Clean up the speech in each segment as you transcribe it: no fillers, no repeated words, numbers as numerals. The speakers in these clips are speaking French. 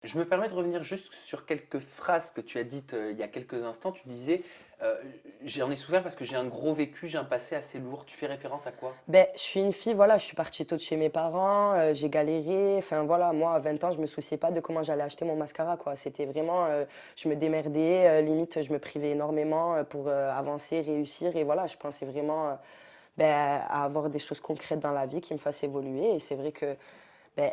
Je me permets de revenir juste sur quelques phrases que tu as dites il y a quelques instants. Tu disais, euh, j'en ai souffert parce que j'ai un gros vécu, j'ai un passé assez lourd. Tu fais référence à quoi? Ben, je suis une fille, voilà, je suis partie tôt de chez mes parents, j'ai galéré. Enfin, voilà, moi, à 20 ans, je me souciais pas de comment j'allais acheter mon mascara, quoi. C'était vraiment, je me démerdais, limite, je me privais énormément pour avancer, réussir. Et voilà, je pensais vraiment ben, à avoir des choses concrètes dans la vie qui me fassent évoluer. Et c'est vrai que, ben,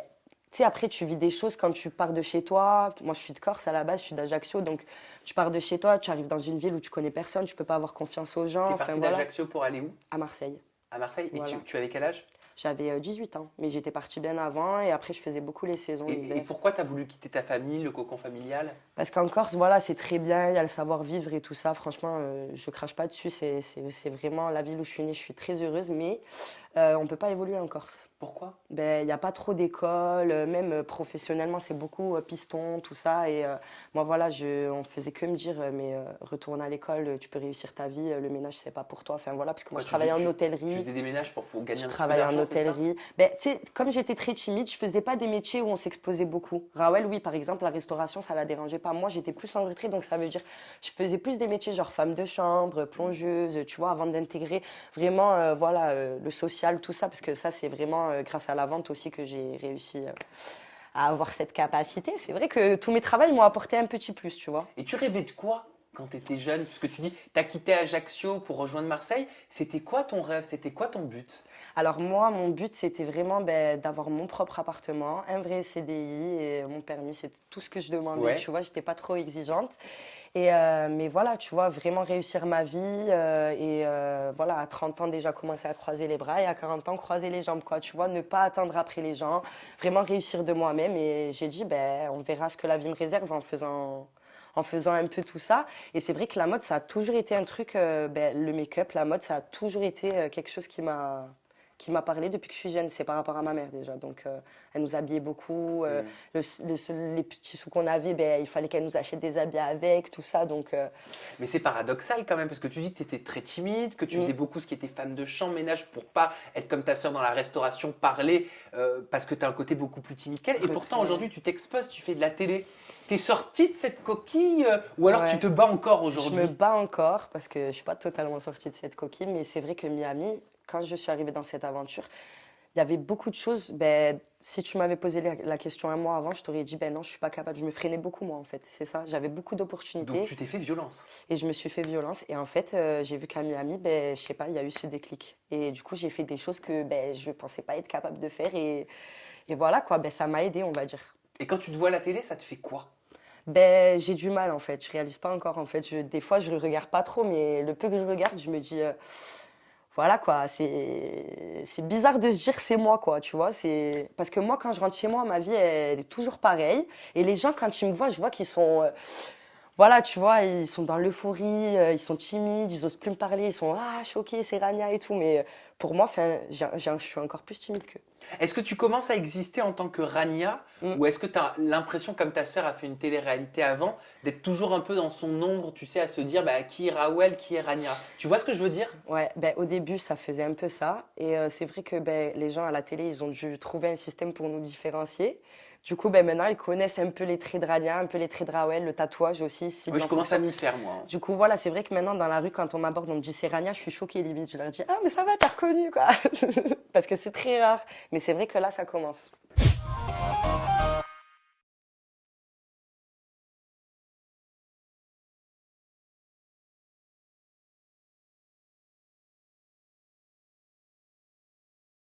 tu sais, après, tu vis des choses quand tu pars de chez toi. Moi, je suis de Corse à la base, je suis d'Ajaccio. Donc, tu pars de chez toi, tu arrives dans une ville où tu connais personne, tu peux pas avoir confiance aux gens. T'es Enfin, parti voilà, d'Ajaccio pour aller où? à Marseille. À Marseille? Et Voilà. tu avais quel âge? J'avais 18 ans, mais j'étais partie bien avant et après je faisais beaucoup les saisons Et l'hiver. pourquoi tu as voulu quitter ta famille, le cocon familial? Parce qu'en Corse, voilà, c'est très bien, il y a le savoir-vivre et tout ça. Franchement, je crache pas dessus, c'est vraiment la ville où je suis née, je suis très heureuse, mais on peut pas évoluer en Corse. Pourquoi? Ben, il n'y a pas trop d'écoles, même professionnellement, c'est beaucoup piston, tout ça. Et moi, voilà, on faisait que me dire, mais retourne à l'école, tu peux réussir ta vie, le ménage, c'est pas pour toi. Enfin, voilà, parce que moi, Quoi, je travaillais en tu hôtellerie. faisais des ménages pour gagner Je un petit peu travaillais en d'argent, c'est ça? hôtellerie. Ben, tu sais, comme j'étais très timide, je faisais pas des métiers où on s'exposait beaucoup. Raoul, oui, par exemple, la restauration, ça la dérangeait pas. Moi, j'étais plus en retrait, donc ça veut dire, je faisais plus des métiers genre femme de chambre, plongeuse, tu vois, avant d'intégrer vraiment, voilà, le social, tout ça, parce que ça, c'est vraiment grâce à la vente aussi que j'ai réussi à avoir cette capacité. C'est vrai que tous mes travails m'ont apporté un petit plus, tu vois. Et tu rêvais de quoi quand tu étais jeune? Puisque tu dis, tu as quitté Ajaccio pour rejoindre Marseille. C'était quoi ton rêve? C'était quoi ton but? Alors moi, mon but, c'était vraiment ben, d'avoir mon propre appartement, un vrai CDI et mon permis. C'était tout ce que je demandais, Ouais. tu vois. J'étais pas trop exigeante. Mais voilà, tu vois, vraiment réussir ma vie. Voilà, à 30 ans déjà commencer à croiser les bras et à 40 ans croiser les jambes, quoi. Tu vois, ne pas attendre après les gens, vraiment réussir de moi-même. Et j'ai dit, ben, on verra ce que la vie me réserve en faisant un peu tout ça. Et c'est vrai que la mode, ça a toujours été un truc, ben, le make-up, la mode, ça a toujours été quelque chose qui m'a parlé depuis que je suis jeune. C'est par rapport à ma mère déjà. Donc, elle nous habillait beaucoup. Hmm. Les petits sous qu'on avait, ben, il fallait qu'elle nous achète des habits avec, tout ça. Donc, Mais c'est paradoxal quand même, parce que tu dis que tu étais très timide, que tu mm, faisais beaucoup ce qui était femme de chambre, ménage, pour pas être comme ta sœur dans la restauration, parler, parce que tu as un côté beaucoup plus timide qu'elle. Et pourtant, retrait. aujourd'hui, tu t'exposes, tu fais de la télé. T'es sortie de cette coquille, ou alors tu Ouais. te bats encore Je me aujourd'hui? bats encore parce que je suis pas totalement sortie de cette coquille, mais c'est vrai que Miami, quand je suis arrivée dans cette aventure, il y avait beaucoup de choses. Ben, si tu m'avais posé la question un mois avant, je t'aurais dit ben non, je suis pas capable. Je me freinais beaucoup moi en fait. C'est ça. J'avais beaucoup Donc d'opportunités tu t'es fait violence. et je me suis fait violence. Et en fait, j'ai vu qu'à Miami, ben je sais pas, il y a eu ce déclic. Et du coup, j'ai fait des choses que ben je pensais pas être capable de faire et voilà quoi. Ben ça m'a aidé, on va dire. Et quand tu te vois à la télé, ça te fait quoi? Ben, j'ai du mal en fait, je réalise pas encore en fait. Des fois, je regarde pas trop, mais le peu que je regarde, je me dis, voilà quoi, c'est bizarre de se dire c'est moi quoi, tu vois. Parce que moi, quand je rentre chez moi, ma vie elle est toujours pareille. Et les gens, quand ils me voient, je vois qu'ils sont, voilà, tu vois, ils sont dans l'euphorie, ils sont timides, ils osent plus me parler, ils sont choqués, c'est Rania et tout. Mais pour moi, enfin, je suis encore plus timide qu'eux. Est-ce que tu commences à exister en tant que Rania, Mm. ou est-ce que tu as l'impression, comme ta sœur a fait une télé-réalité avant, d'être toujours un peu dans son ombre, tu sais, à se dire bah, qui est Raoul, qui est Rania? Tu vois ce que je veux dire? Ouais, ben, au début, ça faisait un peu ça. Et c'est vrai que ben, les gens à la télé, ils ont dû trouver un système pour nous différencier. Du coup, ben, maintenant, ils connaissent un peu les traits de Rania, un peu les traits de Rawel, le tatouage aussi, Oui, cible je en commence à fonction. m'y faire, moi, hein. Du coup, voilà, c'est vrai que maintenant, dans la rue, quand on m'aborde, on me dit c'est Rania, je suis choquée limite. Je leur dis ah, mais ça va, t'as reconnu, quoi. Parce que c'est très rare. Mais c'est vrai que là, ça commence.